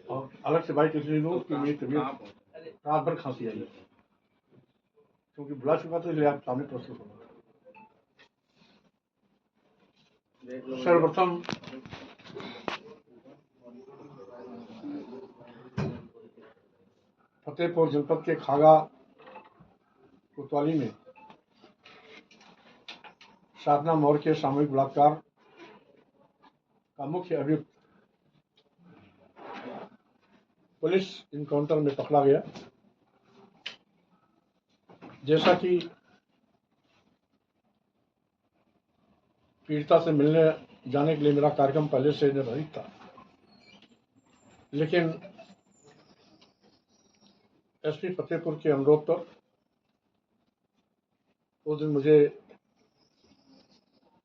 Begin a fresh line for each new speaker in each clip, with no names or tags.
और अलग से बाइक इसलिए दो कि मेरी तबीयत रात भर खांसी आई, क्योंकि बुला चुका था, इसलिए आप सामने प्रस्तुत होना। सर्वप्रथम फतेहपुर जनपद के खागा कोतवाली में साधना मौर्य के सामूहिक बलात्कार का मुख्य अभियुक्त पुलिस इनकाउंटर में पकड़ा गया। जैसा कि पीड़िता से मिलने जाने के लिए मेरा कार्यक्रम पहले से निर्धारित था, लेकिन एसपी फतेहपुर के अनुरोध पर उस दिन मुझे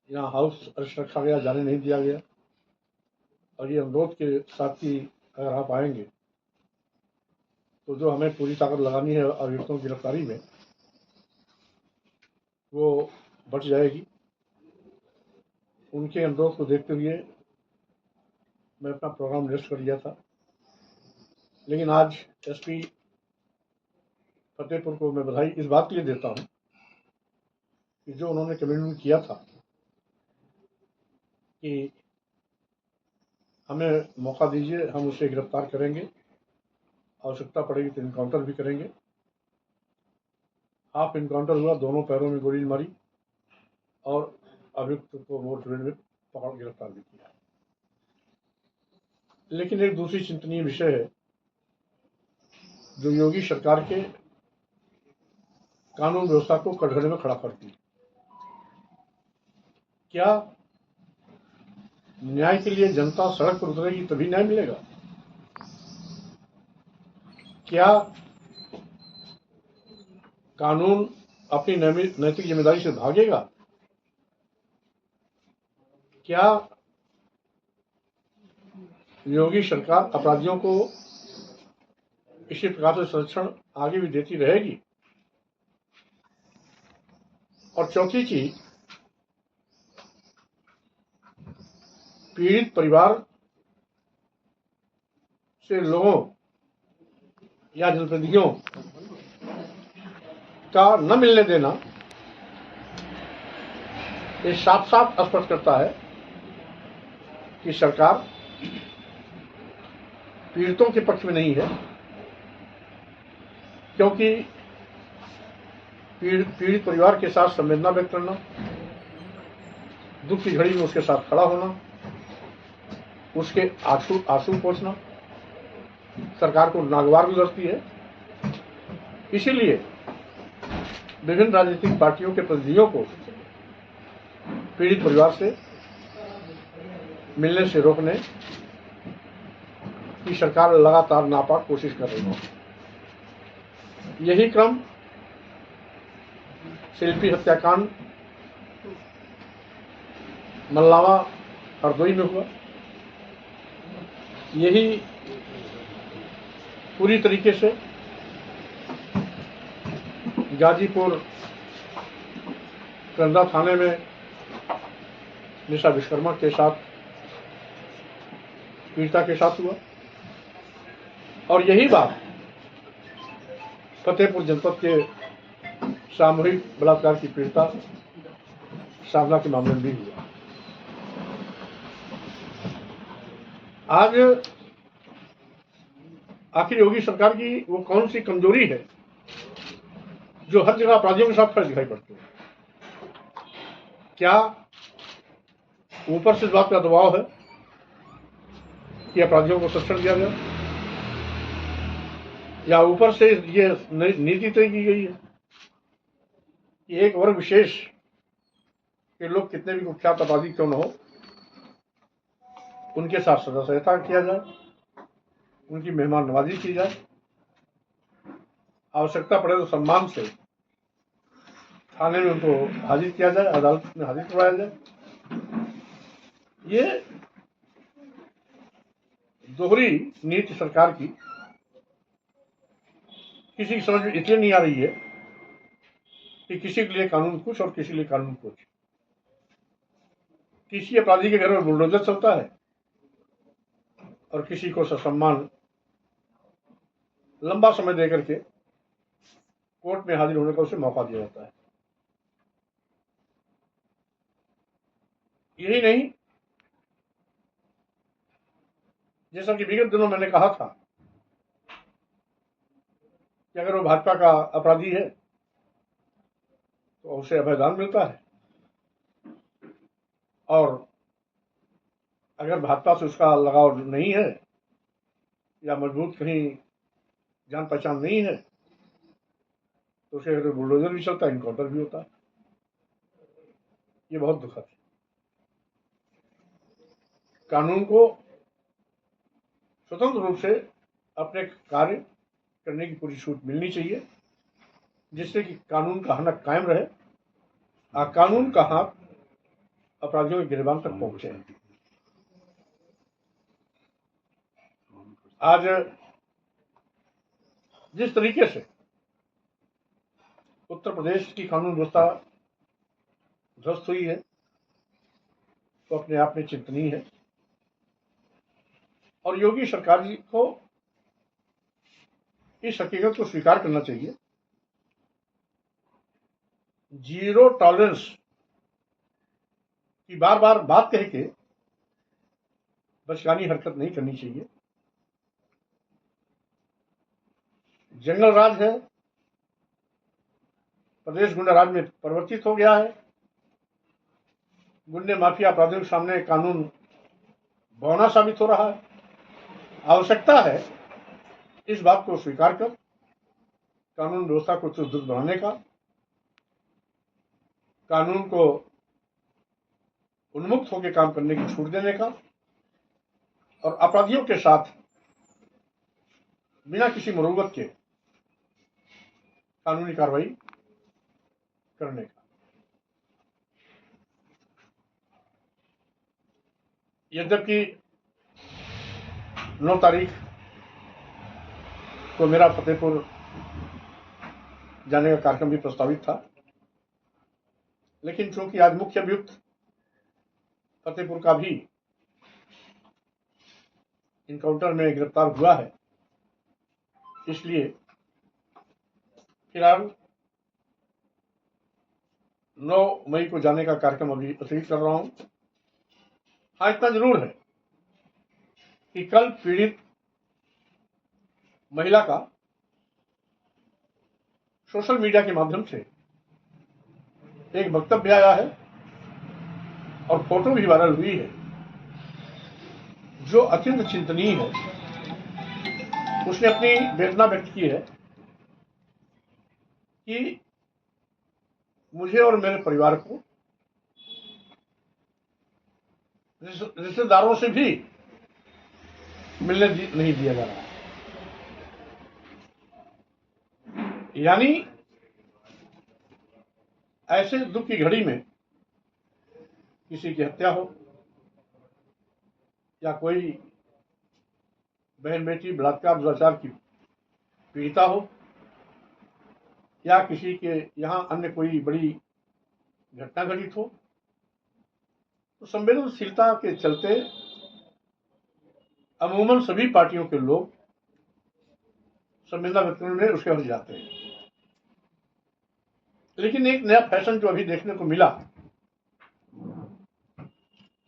यहाँ हाउस अरेस्ट रखा गया, जाने नहीं दिया गया। और ये अनुरोध के साथ ही अगर आप आएंगे तो जो हमें पूरी ताकत लगानी है अभियुक्तों की गिरफ्तारी में, वो बच जाएगी। उनके अनुरोध को देखते हुए मैं अपना प्रोग्राम निरस्त कर दिया था, लेकिन आज एसपी फतेहपुर को मैं बधाई इस बात के लिए देता हूँ कि जो उन्होंने कमिटमेंट किया था कि हमें मौका दीजिए, हम उसे गिरफ्तार करेंगे, आवश्यकता पड़ेगी तो इनकाउंटर भी करेंगे। हाफ इनकाउंटर हुआ, दोनों पैरों में गोली मारी और अभियुक्त को मोटरेड में पकड़ गिरफ्तार भी किया। लेकिन एक दूसरी चिंतनीय विषय है जो योगी सरकार के कानून व्यवस्था को कटघरे में खड़ा करती है। क्या न्याय के लिए जनता सड़क पर उतरेगी तभी न्याय मिलेगा? क्या कानून अपनी नैतिक जिम्मेदारी से भागेगा? क्या योगी सरकार अपराधियों को इसी प्रकार से संरक्षण आगे भी देती रहेगी? और चौथी चीज, पीड़ित परिवार से लोगों या जनप्रतिनिधियों का न मिलने देना ये साफ साफ स्पष्ट करता है कि सरकार पीड़ितों के पक्ष में नहीं है, क्योंकि पीड़ित परिवार के साथ संवेदना व्यक्त करना, दुख की घड़ी में उसके साथ खड़ा होना, उसके आंसू पोंछना सरकार को नागवार गुजरती है। इसीलिए विभिन्न राजनीतिक पार्टियों के प्रतिनिधियों को पीड़ित परिवार से मिलने से रोकने की सरकार लगातार नापाक कोशिश कर रही है। यही क्रम शिल्पी हत्याकांड मल्लावा हरदोई में हुआ। यही पूरी तरीके से गाजीपुर करंदा थाने में निशा विश्वकर्मा के साथ पीड़िता के साथ हुआ। और यही बात फतेहपुर जनपद के सामूहिक बलात्कार की पीड़िता साधना के मामले में भी हुआ। आज आखिर योगी सरकार की वो कौन सी कमजोरी है जो हर जगह अपराधियों के साथ खड़े दिखाई पड़ते हैं? क्या ऊपर से इस बात का दबाव है कि अपराधियों को संरक्षण दिया गया, या ऊपर से ये नीति तय की गई है कि एक वर्ग विशेष के लोग कितने भी कुख्यात अपराधी क्यों न हो, उनके साथ सदा सहायता किया जाए, उनकी मेहमान नवाजी की जाए, आवश्यकता पड़े तो सम्मान से थाने में उनको हाजिर किया जाए, अदालत में हाजिर करवाया जाए। ये दोहरी नीति सरकार की किसी की समझ में इसलिए नहीं आ रही है कि किसी के लिए कानून कुछ और किसी के लिए कानून कुछ। किसी अपराधी के घर में बुलडोजर चलता है और किसी को ससम्मान लंबा समय देकर के कोर्ट में हाजिर होने का उसे मौका दिया जाता है। यही नहीं, जैसा कि विगत दिनों मैंने कहा था कि अगर वो भाजपा का अपराधी है तो उसे अभयदान मिलता है, और अगर भाजपा से उसका लगाव नहीं है या मजबूत कहीं जान पहचान नहीं है तो उसे अगर बुलडोजर भी चलता है, इनकाउंटर भी होता है। ये बहुत दुखद है। कानून को स्वतंत्र रूप से अपने कार्य करने की पूरी छूट मिलनी चाहिए, जिससे कि कानून का हनक कायम रहे और कानून का हाथ अपराधियों के गिरबान तक पहुंचे। आज जिस तरीके से उत्तर प्रदेश की कानून व्यवस्था ध्वस्त हुई है तो अपने आप में चिंतनीय है, और योगी सरकार जी को इस हकीकत को स्वीकार करना चाहिए। जीरो टॉलरेंस की बार बार बात कह के बचकानी हरकत नहीं करनी चाहिए। जंगल राज है, प्रदेश गुंडा राज में परिवर्तित हो गया है। गुंडे माफिया अपराधियों के सामने कानून बौना साबित हो रहा है। आवश्यकता है इस बात को स्वीकार कर कानून व्यवस्था को सुदृढ़ बनाने का, कानून को उन्मुक्त होकर काम करने की छूट देने का, और अपराधियों के साथ बिना किसी मुरुवत के कानूनी कार्रवाई करने का। यद्यपि 9 तारीख को मेरा फतेहपुर जाने का कार्यक्रम भी प्रस्तावित था, लेकिन चूंकि आज मुख्य अभियुक्त फतेहपुर का भी इनकाउंटर में गिरफ्तार हुआ है, इसलिए फिलहाल 9 मई को जाने का कार्यक्रम अभी स्थगित कर रहा हूं। हाँ, इतना जरूर है कि कल पीड़ित महिला का सोशल मीडिया के माध्यम से एक वक्तव्य आया है और फोटो भी वायरल हुई है, जो अत्यंत चिंतनीय है। उसने अपनी वेदना व्यक्त की है कि मुझे और मेरे परिवार को रिश्तेदारों से भी मिलने नहीं दिया जा रहा है। यानी ऐसे दुख की घड़ी में किसी की हत्या हो या कोई बहन बेटी बलात्कार दुराचार की पीड़िता हो या किसी के यहां अन्य कोई बड़ी घटना घटित हो, तो संवेदनशीलता के चलते अमूमन सभी पार्टियों के लोग संवेदना व्यक्त करने में उसके हट जाते हैं। लेकिन एक नया फैशन जो अभी देखने को मिला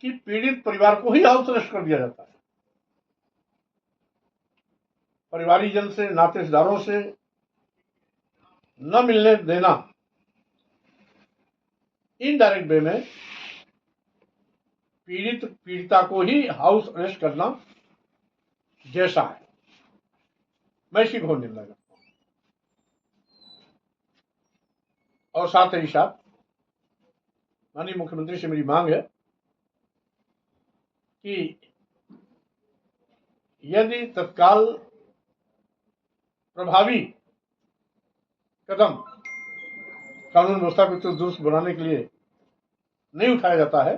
कि पीड़ित परिवार को ही हाउस अरेस्ट कर दिया जाता है। परिवारीजन से, नातेदारों से न मिलने देना इनडायरेक्ट वे में पीड़िता को ही हाउस अरेस्ट करना जैसा है। मैं इसकी घोर निंदा करता हूं। और साथ ही साथ माननीय मुख्यमंत्री से मेरी मांग है कि यदि तत्काल प्रभावी कदम कानून व्यवस्था को दुरुस्त बनाने के लिए नहीं उठाया जाता है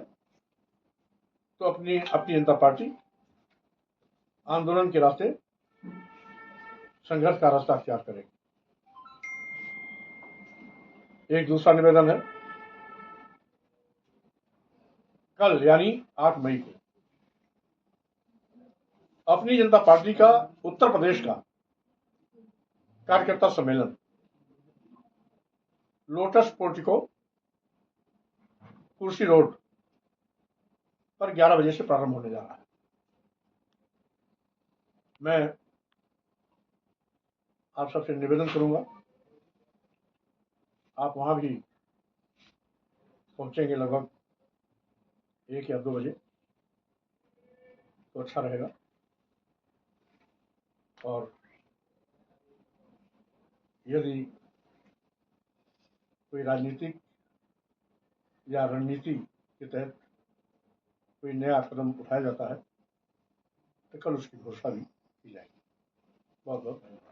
तो अपनी जनता पार्टी आंदोलन के रास्ते संघर्ष का रास्ता अख्तियार करेगी। एक दूसरा निवेदन है, कल यानी 8 मई को अपनी जनता पार्टी का उत्तर प्रदेश का कार्यकर्ता सम्मेलन लोटस पोर्टिको, कुर्सी रोड पर 11 बजे से प्रारंभ होने जा रहा है। मैं आप सबसे निवेदन करूंगा, आप वहां भी पहुंचेंगे लगभग 1 या 2 बजे तो अच्छा रहेगा। और यदि कोई राजनीतिक या रणनीति के तहत कोई नया कदम उठाया जाता है तो कल उसकी घोषणा भी की जाएगी। बहुत बहुत धन्यवाद।